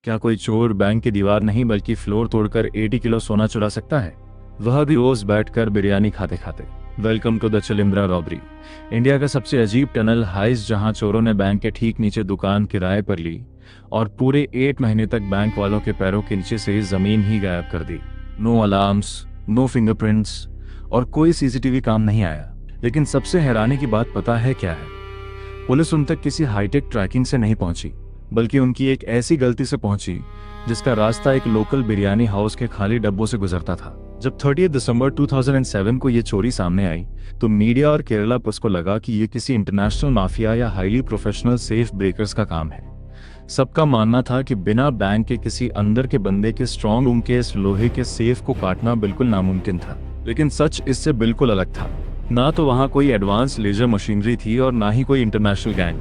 क्या कोई चोर बैंक की दीवार नहीं बल्कि फ्लोर तोड़कर 80 किलो सोना चुरा सकता है, वह भी रोज बैठकर बिरयानी खाते खाते। Welcome to the Chelembra robbery, India का सबसे अजीब टनल हाइस्ट, जहां चोरों ने बैंक के ठीक नीचे दुकान किराए पर ली और पूरे 8 महीने तक बैंक वालों के पैरों के नीचे से जमीन ही गायब कर दी। नो अलार्म्स, नो फिंगरप्रिंट्स और कोई सीसीटीवी काम नहीं आया। लेकिन सबसे हैरानी की बात पता है क्या है? पुलिस उन तक किसी हाईटेक ट्रैकिंग से नहीं पहुंची, बल्कि उनकी एक ऐसी गलती से पहुंची जिसका रास्ता एक लोकल बिरयानी हाउस के खाली डब्बों से गुजरता था। जब 30 दिसंबर 2007 को ये चोरी सामने आई तो मीडिया और केरला पुलिस को लगा कि ये किसी इंटरनेशनल माफिया या हाईली प्रोफेशनल सेफ ब्रेकर्स का काम है। सबका मानना था कि बिना बैंक के किसी अंदर के बंदे के स्ट्रॉन्ग रूम के इस लोहे के सेफ को काटना बिल्कुल नामुमकिन था। लेकिन सच इससे बिल्कुल अलग था। ना तो वहां कोई एडवांस लेजर मशीनरी थी और ना ही कोई इंटरनेशनल गैंग।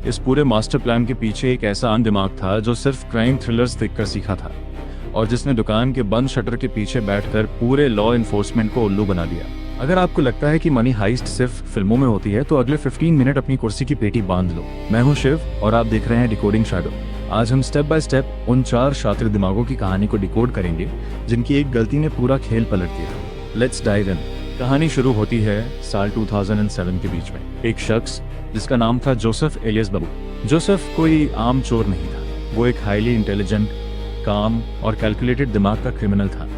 इस पूरे मास्टर प्लान के पीछे एक ऐसा दिमाग था जो सिर्फ क्राइम थ्रिलर्स देखकर सीखा था और जिसने दुकान के बंद शटर के पीछे बैठकर पूरे लॉ एनफोर्समेंट को उल्लू बना दिया। अगर आपको लगता है कि मनी हाइस्ट सिर्फ फिल्मों में होती है तो अगले 15 मिनट अपनी कुर्सी की पेटी बांध लो। मैं हूं शिव और आप देख रहे हैं डिकोडिंग शैडो। आज हम स्टेप बाय स्टेप उन 4 शातिर दिमागों की कहानी को डिकोड करेंगे जिनकी एक गलती ने पूरा खेल पलट दिया। Let's dive in. कहानी शुरू होती है साल 2007 के बीच में। एक शख्स जिसका नाम था जोसेफ एलियस बाबू। जोसेफ कोई आम चोर नहीं था। वो एक हाईली इंटेलिजेंट, काम और कैलकुलेटेड दिमाग का क्रिमिनल था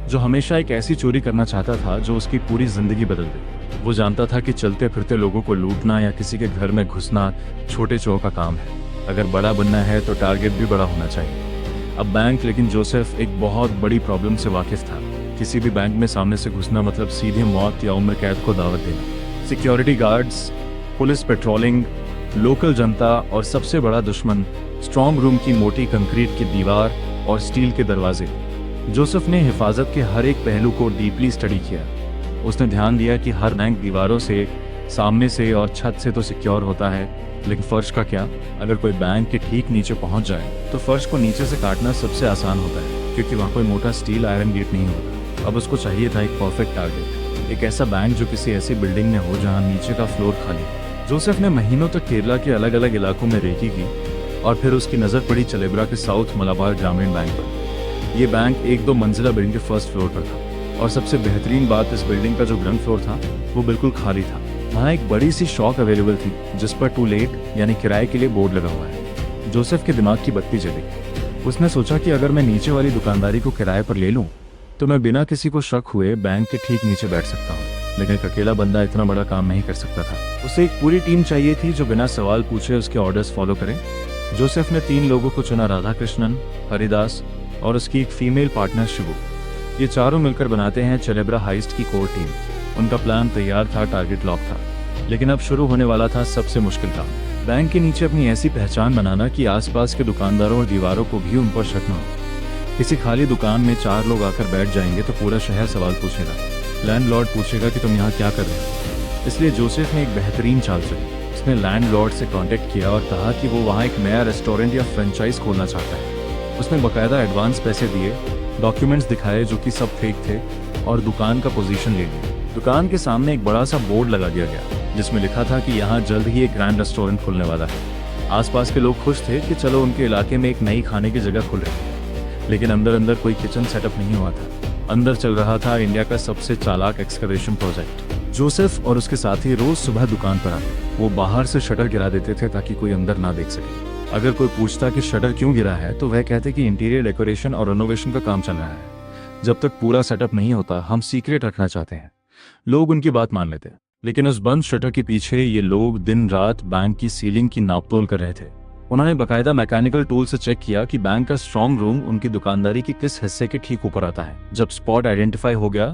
जो हमेशा एक ऐसी चोरी करना चाहता था जो उसकी पूरी जिंदगी बदल दे। वो जानता था कि चलते फिरते लोगों को लूटना या किसी के घर में घुसना छोटे चोर का काम है। अगर बड़ा बनना है तो टारगेट भी बड़ा होना चाहिए। अब बैंक, लेकिन जोसेफ एक बहुत बड़ी प्रॉब्लम से वाकिफ था। किसी भी बैंक में सामने से घुसना मतलब सीधे मौत या उम्र कैद को दावत देना। Security guards, police patrolling, local जनता और सबसे बड़ा दुश्मन स्ट्रॉन्ग रूम की मोटी कंक्रीट की दीवार और स्टील के दरवाजे। जोसेफ ने हिफाजत के हर एक पहलू को डीपली स्टडी किया। उसने ध्यान दिया कि हर बैंक दीवारों से, सामने से और छत से तो सिक्योर होता है, लेकिन फर्श का क्या? अगर कोई बैंक के ठीक नीचे पहुंच जाए तो फर्श को नीचे से काटना सबसे आसान होता है क्योंकि वहाँ कोई मोटा स्टील आयरन गेट नहीं होता। अब उसको चाहिए था एक परफेक्ट टारगेट, एक ऐसा बैंक जो किसी ऐसी बिल्डिंग में हो जहाँ नीचे का फ्लोर खाली। जोसेफ ने महीनों तक केरला के अलग अलग इलाकों में रेकी की और फिर उसकी नज़र पड़ी चिलिब्रा के साउथ मलाबार ग्रामीण बैंक पर। ये बैंक 1-2 मंजिला बिल्डिंग के फर्स्ट फ्लोर पर था और सबसे बेहतरीन बात, इस बिल्डिंग का जो ग्राउंड फ्लोर था वो बिल्कुल खाली था। वहाँ एक बड़ी सी शॉप अवेलेबल थी जिस पर टू लेट यानी किराए के लिए बोर्ड लगा हुआ है। जोसेफ के दिमाग की बत्ती जली। उसने सोचा कि अगर मैं नीचे वाली दुकानदारी को किराए पर ले लूँ तो मैं बिना किसी को शक हुए बैंक के ठीक नीचे बैठ सकता हूँ। लेकिन एक अकेला बंदा इतना बड़ा काम नहीं कर सकता था। उसे एक पूरी टीम चाहिए थी जो बिना सवाल पूछे उसके ऑर्डर्स फॉलो करे। जोसेफ ने 3 लोगों को चुना, राधा कृष्णन, हरिदास और उसकी एक फीमेल पार्टनर शिबू। ये चारों मिलकर बनाते हैं चिलिब्रा हाइस्ट की कोर टीम। उनका प्लान तैयार था, टारगेट लॉक था, लेकिन अब शुरू होने वाला था सबसे मुश्किल काम। बैंक के नीचे अपनी ऐसी पहचान बनाना कि आसपास के दुकानदारों और दीवारों को भी उन पर शक न हो। किसी खाली दुकान में 4 लोग आकर बैठ जाएंगे तो पूरा शहर सवाल पूछेगा। लैंडलॉर्ड पूछेगा कि तुम यहाँ क्या कर रहे हो। इसलिए जोसेफ ने एक बेहतरीन चाल चली। उसने लैंडलॉर्ड से कांटेक्ट किया और कहा कि वो वहाँ एक नया रेस्टोरेंट या फ्रेंचाइज खोलना चाहता है। उसने बकायदा एडवांस पैसे दिए, डॉक्यूमेंट्स दिखाए जो कि सब फेक थे और दुकान का पोजीशन ले लिया। दुकान के सामने एक बड़ा सा बोर्ड लगा दिया गया जिसमें लिखा था कि यहाँ जल्द ही एक ग्रैंड रेस्टोरेंट खुलने वाला है। आसपास के लोग खुश थे कि चलो उनके इलाके में एक नई खाने की जगह खुल रही है, लेकिन अंदर अंदर कोई किचन सेटअप नहीं हुआ था। अंदर चल रहा था इंडिया का सबसे चालाक एक्सकवेशन प्रोजेक्ट। जोसेफ और उसके साथी रोज सुबह दुकान पर आते। वो बाहर से शटर गिरा देते थे ताकि कोई अंदर ना देख सके। अगर कोई पूछता कि शटर क्यों गिरा है तो वह कहते कि इंटीरियर डेकोरेशन और रेनोवेशन का काम चल रहा है। जब तक पूरा सेटअप नहीं होता हम सीक्रेट रखना चाहते हैं। लोग उनकी बात मान लेते, लेकिन उस बंद शटर के पीछे ये लोग दिन रात बैंक की सीलिंग की नापतोल कर रहे थे। उन्होंने बाकायदा मैकेनिकल टूल से चेक किया कि बैंक का स्ट्रॉन्ग रूम उनकी दुकानदारी के किस हिस्से के ठीक ऊपर आता है। जब स्पॉट आइडेंटिफाई हो गया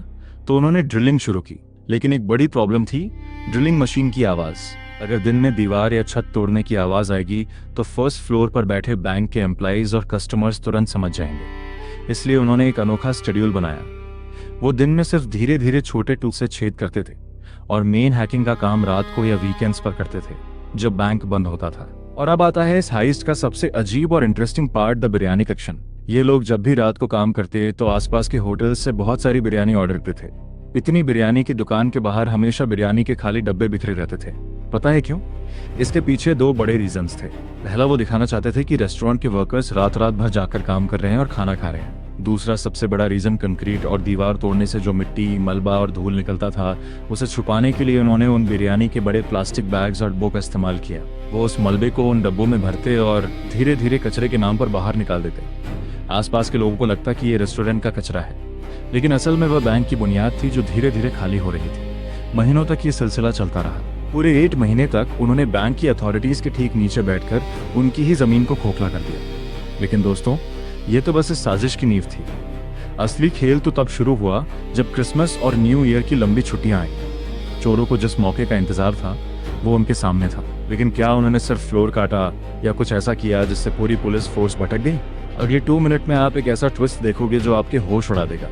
तो उन्होंने ड्रिलिंग शुरू की, लेकिन एक बड़ी प्रॉब्लम थी, ड्रिलिंग मशीन की आवाज। अगर दिन में दीवार या छत तोड़ने की आवाज आएगी तो फर्स्ट फ्लोर पर बैठे बैंक के एम्प्लॉइज और कस्टमर्स तुरंत समझ जाएंगे। इसलिए उन्होंने एक अनोखा शेड्यूल बनाया। वो दिन में सिर्फ धीरे धीरे छोटे टूल से छेद करते थे और मेन हैकिंग का काम रात को या वीकेंड्स पर करते थे जब बैंक बंद होता था। और अब आता है इस हाइस्ट का सबसे अजीब और interesting part, the biryani collection. ये लोग जब भी रात को काम करते तो आसपास के होटल से बहुत सारी बिरयानी ऑर्डर करते थे। इतनी बिरयानी की दुकान के बाहर हमेशा बिरयानी के खाली डब्बे बिखरे रहते थे। पता है क्यों? इसके पीछे दो बड़े रीजंस थे। पहला, वो दिखाना चाहते थे कि रेस्टोरेंट के वर्कर्स रात रात भर जाकर काम कर रहे हैं और खाना खा रहे हैं। दूसरा सबसे बड़ा रीजन, कंक्रीट और दीवार तोड़ने से जो मिट्टी, मलबा और धूल निकलता था, उसे छुपाने के लिए उन्होंने उन बिरयानी के बड़े प्लास्टिक बैग्स और डब्बों का इस्तेमाल किया। वो उस मलबे को उन डब्बों में भरते और धीरे धीरे कचरे के नाम पर बाहर निकाल देते। आसपास के लोगों को लगता कि ये रेस्टोरेंट का कचरा है, लेकिन असल में वह बैंक की बुनियाद थी जो धीरे धीरे खाली हो रही थी। महीनों तक ये सिलसिला चलता रहा। पूरे 8 महीने तक उन्होंने बैंक की अथॉरिटीज के ठीक नीचे बैठकर उनकी ही जमीन को खोखला कर दिया। लेकिन दोस्तों, ये तो बस इस साजिश की नींव थी। असली खेल तो तब शुरू हुआ जब क्रिसमस और न्यू ईयर की लंबी छुट्टियां आई। चोरों को जिस मौके का इंतजार था वो उनके सामने था, लेकिन क्या उन्होंने सिर्फ फ्लोर काटा या कुछ ऐसा किया जिससे पूरी पुलिस फोर्स भटक गई? अगले 2 मिनट में आप एक ऐसा ट्विस्ट देखोगे जो आपके होश उड़ा देगा।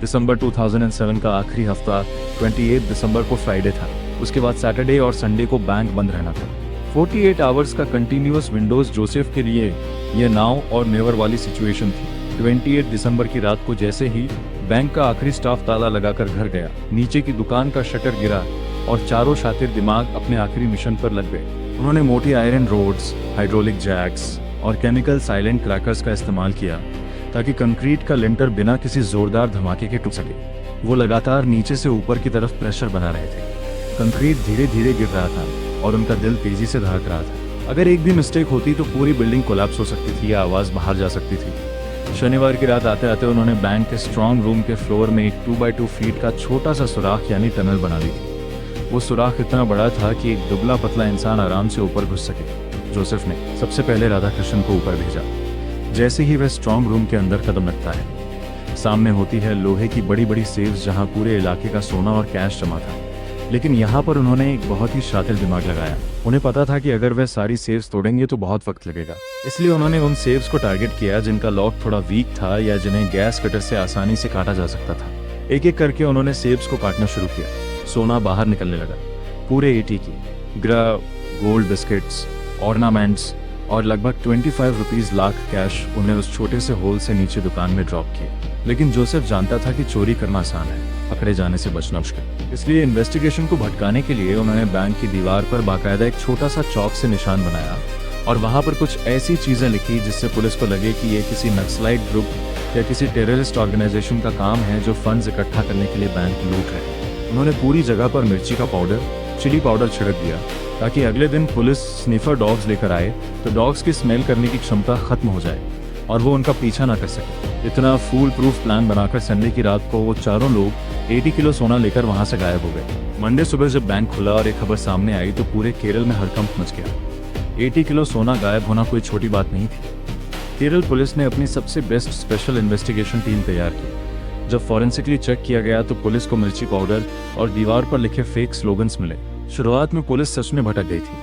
दिसंबर 2007 का आखिरी हफ्ता 28 दिसंबर को फ्राइडे था। उसके बाद सैटरडे और संडे को बैंक बंद रहना था। 48 आवर्स का कंटिन्यूअस विंडोज जोसेफ के लिए यह नाउ और नेवर वाली सिचुएशन थी। 28 दिसंबर की रात को जैसे ही बैंक का आखिरी स्टाफ ताला लगाकर घर गया, नीचे की दुकान का शटर गिरा और चारों शातिर दिमाग अपने आखिरी मिशन पर लग गए। उन्होंने मोटी आयरन रोड्स, हाइड्रोलिक जैक्स और केमिकल साइलेंट क्रैकर्स का इस्तेमाल किया ताकि कंक्रीट का लिंटर बिना किसी जोरदार धमाके के टूट सके। वो लगातार नीचे से ऊपर की तरफ प्रेशर बना रहे थे। कंक्रीट धीरे धीरे गिर रहा था और उनका दिल तेजी से धड़क रहा था। अगर एक भी मिस्टेक होती तो पूरी बिल्डिंग कोलैप्स हो सकती थी या आवाज बाहर जा सकती थी। शनिवार की रात आते आते उन्होंने बैंक के स्ट्रॉन्ग रूम के फ्लोर में एक 2x2 फीट का छोटा सा सुराख यानी टनल बना दी थी। वो सुराख इतना बड़ा था कि एक दुबला पतला इंसान आराम से ऊपर घुस सके। जोसेफ ने सबसे पहले राधा कृष्ण को ऊपर भेजा। जैसे ही वह स्ट्रॉन्ग रूम के अंदर कदम रखता है, सामने होती है लोहे की बड़ी बड़ी सेव्स जहां पूरे इलाके का सोना और कैश जमा था। लेकिन यहाँ पर उन्होंने एक बहुत ही शातिर दिमाग लगाया। उन्हें पता था कि अगर वह सारी सेव्स तोड़ेंगे तो बहुत वक्त लगेगा, इसलिए उन्होंने उन सेव्स को टारगेट किया जिनका लॉक थोड़ा वीक था या जिन्हें गैस कटर से आसानी से काटा जा सकता था। एक एक करके उन्होंने सेव्स को काटना शुरू किया। सोना बाहर निकलने लगा। पूरे 80 की ग्रह, गोल्ड बिस्किट्स, ऑर्नामेंट्स और लगभग 25 रुपीज लाख कैश उन्हें उस छोटे से होल से नीचे दुकान में ड्रॉप किए। लेकिन जोसेफ जानता था कि चोरी करना आसान है, पकड़े जाने से बचना मुश्किल। इसलिए इन्वेस्टिगेशन को भटकाने के लिए उन्होंने बैंक की दीवार पर बाकायदा एक छोटा सा चौक से निशान बनाया और वहां पर कुछ ऐसी चीजें लिखी जिससे पुलिस को लगे कि ये किसी नक्सलाइट ग्रुप या किसी टेररिस्ट ऑर्गेनाइजेशन का काम है जो फंड्स इकट्ठा करने के लिए बैंक लूट रहे हैं। उन्होंने पूरी जगह पर मिर्ची का पाउडर, चिली पाउडर छिड़क दिया ताकि अगले दिन पुलिस स्निफर डॉग्स लेकर आए तो डॉग्स की स्मेल करने की क्षमता खत्म हो जाए और वो उनका पीछा ना कर सके। इतना फूल प्रूफ प्लान बनाकर संडे की रात को वो चारों लोग 80 किलो सोना लेकर वहां से गायब हो गए। मंडे सुबह जब बैंक खुला और एक खबर सामने आई तो पूरे केरल में हड़कंप मच गया। 80 किलो सोना गायब होना कोई छोटी बात नहीं थी। केरल पुलिस ने अपनी सबसे बेस्ट स्पेशल इन्वेस्टिगेशन टीम तैयार की। जब फॉरेंसिकली चेक किया गया तो पुलिस को मिर्ची पाउडर और दीवार पर लिखे फेक स्लोगन्स मिले। शुरुआत में पुलिस सच में भटक गई थी।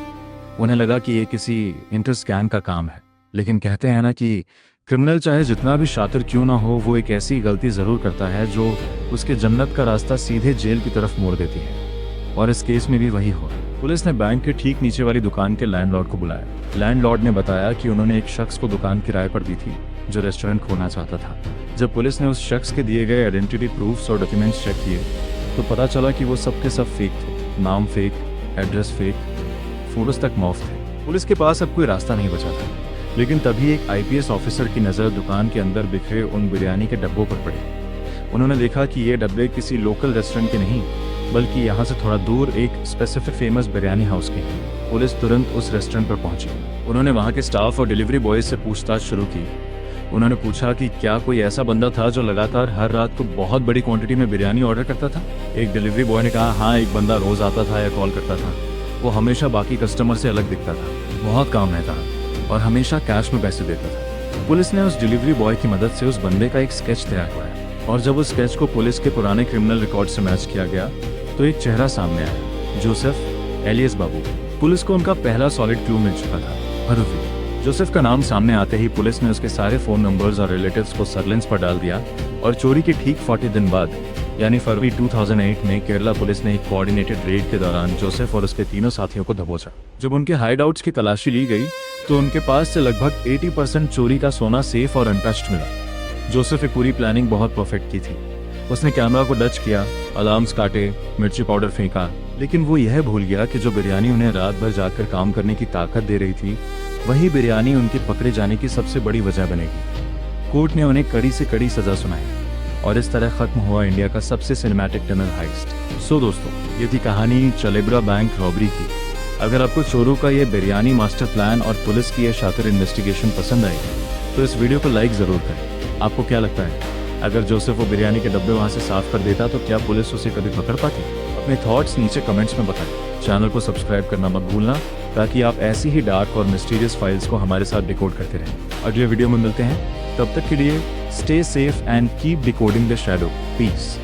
उन्हें लगा कि ये किसी इंटर स्कैम का काम है, लेकिन कहते हैं ना कि क्रिमिनल चाहे जितना भी शातिर क्यों ना हो, वो एक ऐसी गलती जरूर करता है जो उसके जन्नत का रास्ता सीधे जेल की तरफ मोड़ देती है। और इस केस में भी वही हुआ। पुलिस ने बैंक के ठीक नीचे वाली दुकान के लैंडलॉर्ड को बुलाया। लैंडलॉर्ड ने बताया कि उन्होंने एक शख्स को दुकान किराए पर दी थी जो रेस्टोरेंट खोलना चाहता था। जब पुलिस ने उस शख्स के दिए गए आइडेंटिटी प्रूफ्स और डॉक्यूमेंट्स चेक किए तो पता चला कि वो सब के सब फेक थे। नाम फेक, एड्रेस फेक, फोटोज तक मॉफ थे। पुलिस के पास अब कोई रास्ता नहीं बचा था। लेकिन तभी एक आईपीएस ऑफिसर की नज़र दुकान के अंदर बिखरे उन बिरयानी के डब्बों पर पड़ी। उन्होंने देखा कि ये डब्बे किसी लोकल रेस्टोरेंट के नहीं, बल्कि यहाँ से थोड़ा दूर एक स्पेसिफिक फेमस बिरयानी हाउस के हैं। पुलिस तुरंत उस रेस्टोरेंट पर पहुंची। उन्होंने वहाँ के स्टाफ और डिलीवरी बॉय से पूछताछ शुरू की। उन्होंने पूछा कि क्या कोई ऐसा बंदा था जो लगातार हर रात को बहुत बड़ी क्वांटिटी में बिरयानी ऑर्डर करता था। एक डिलीवरी बॉय ने कहा, हाँ, एक बंदा रोज आता था या कॉल करता था। वो हमेशा बाकी कस्टमर से अलग दिखता था, बहुत काम रहता और हमेशा कैश में पैसे देता था। पुलिस ने उस डिलीवरी बॉय की मदद से उस बंदे का एक स्केच तैयार करवाया और जब उस स्केच को पुलिस के पुराने क्रिमिनल रिकॉर्ड से मैच किया गया तो एक चेहरा सामने आया, जोसेफ एलियस बाबू। पुलिस को उनका पहला सॉलिड क्लू मिल चुका था, भरूफी। जोसेफ का नाम सामने आते ही पुलिस ने उसके सारे फोन नंबर्स और रिलेटिव्स को सर्विलांस पर डाल दिया और चोरी के ठीक 40 दिन बाद यानी फरवरी 2008 में केरला पुलिस ने एक कोऑर्डिनेटेड रेड के दौरान जोसेफ और उसके तीनों साथियों को दबोचा। जब उनके हाइडआउट्स की तलाशी ली गई तो उनके पास से लगभग 80% चोरी का सोना सेफ और अनटच्ड मिला। जोसेफ ने पूरी प्लानिंग बहुत परफेक्ट की थी। उसने कैमरा को टच किया, अलार्म्स काटे, मिर्ची पाउडर फेंका, लेकिन वो यह भूल गया कि जो बिरयानी उन्हें रात भर जाकर काम करने की ताकत दे रही थी, वही बिरयानी उनके पकड़े जाने की सबसे बड़ी वजह बनेगी। कोर्ट ने उन्हें कड़ी से कड़ी सजा सुनाई और इस तरह खत्म हुआ इंडिया का सबसे सिनेमैटिक टनल हाइस्ट। सो दोस्तों, ये थी कहानी चलेब्रा बैंक रॉबरी की। अगर आपको चोरों का ये बिरयानी मास्टर प्लान और पुलिस की ये शातिर इन्वेस्टिगेशन पसंद आई तो इस वीडियो को लाइक ज़रूर करें। आपको क्या लगता है, अगर जोसेफ वो बिरयानी के डब्बे वहाँ से साफ कर देता तो क्या पुलिस उसे कभी पकड़ पाती? अपने थॉट्स नीचे कमेंट्स में बताएं। चैनल को सब्सक्राइब करना मत भूलना ताकि आप ऐसी ही डार्क और मिस्टीरियस फाइल्स को हमारे साथ डिकोड करते रहें। अगले वीडियो में मिलते हैं, तब तक के लिए stay safe and keep decoding the shadow. Piece.